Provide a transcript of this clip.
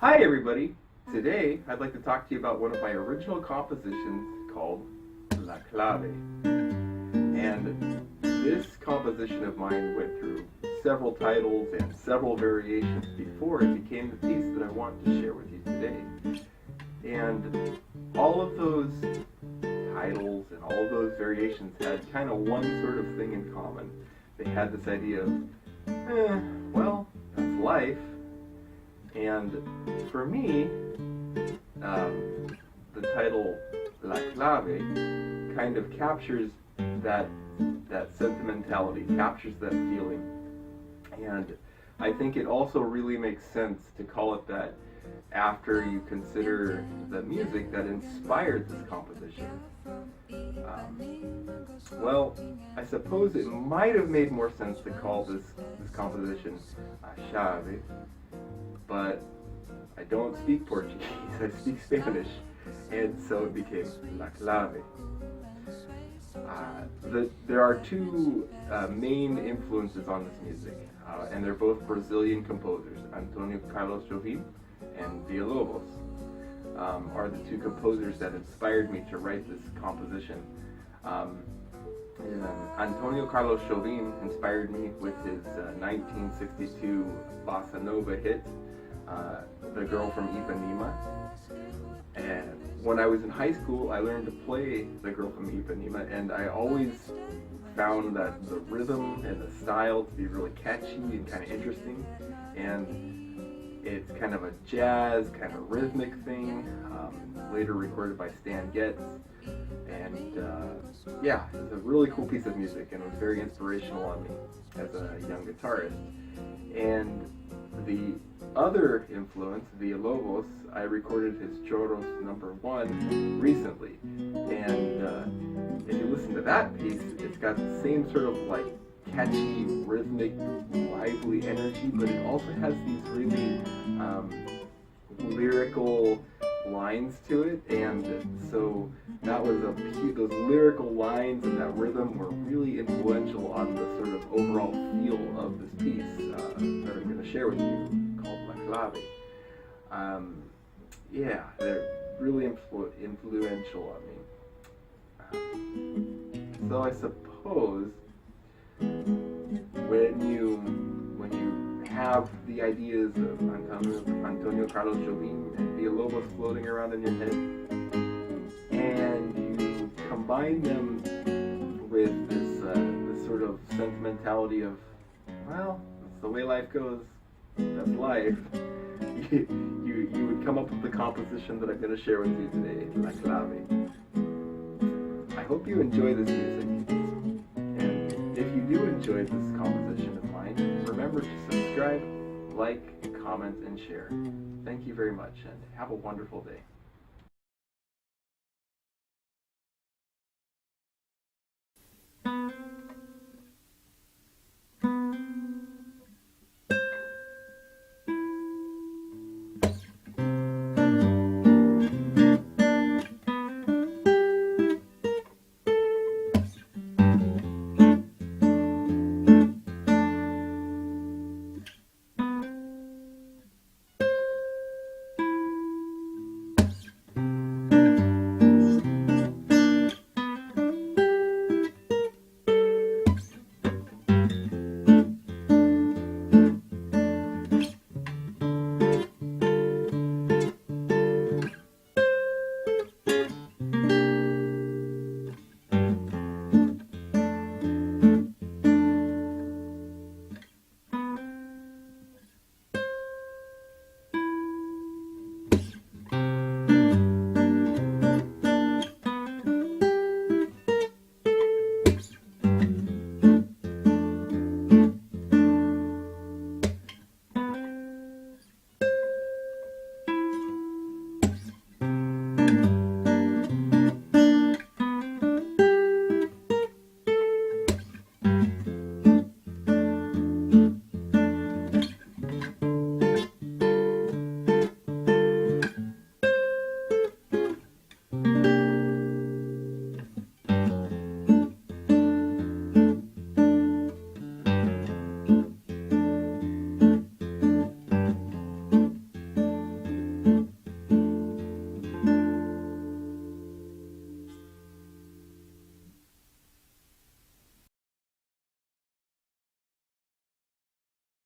Hi everybody! Today I'd like to talk to you about one of my original compositions called La Clave. And this composition of mine went through several titles and several variations before it became the piece that I want to share with you today. And all of those titles and all of those variations had kind of one sort of thing in common. They had this idea of, well, that's life. And for me, the title La Clave kind of captures that sentimentality, captures that feeling. And I think it also really makes sense to call it that after you consider the music that inspired this composition. Well, I suppose it might have made more sense to call this composition A Chave, but I don't speak Portuguese, I speak Spanish, and so it became La Clave. There are two main influences on this music, and they're both Brazilian composers. Antonio Carlos Jobim and Villa-Lobos are the two composers that inspired me to write this composition. Antonio Carlos Jobim inspired me with his 1962 bossa nova hit, The Girl from Ipanema. And when I was in high school, I learned to play The Girl from Ipanema, and I always found that the rhythm and the style to be really catchy and kind of interesting. And it's kind of a jazz, kind of rhythmic thing, later recorded by Stan Getz. And yeah, it's a really cool piece of music, and it was very inspirational on me as a young guitarist. And the other influence, Villa-Lobos, I recorded his Choros #1 recently. And if you listen to that piece, it's got the same sort of like catchy, rhythmic, lively energy, but it also has these really lyrical lines to it, and so that was those lyrical lines and that rhythm were really influential on the sort of overall feel of this piece that I'm going to share with you, called La Clave. Yeah, they're really influential on me. So I suppose when you have the ideas of Antonio Carlos Jobim and Villa-Lobos floating around in your head, and you combine them with this sort of sentimentality of, well, that's the way life goes, that's life, you would come up with the composition that I'm going to share with you today, La Clave. I hope you enjoy this music, and if you do enjoy this composition of mine, remember to subscribe, like, comment, and share. Thank you very much, and have a wonderful day.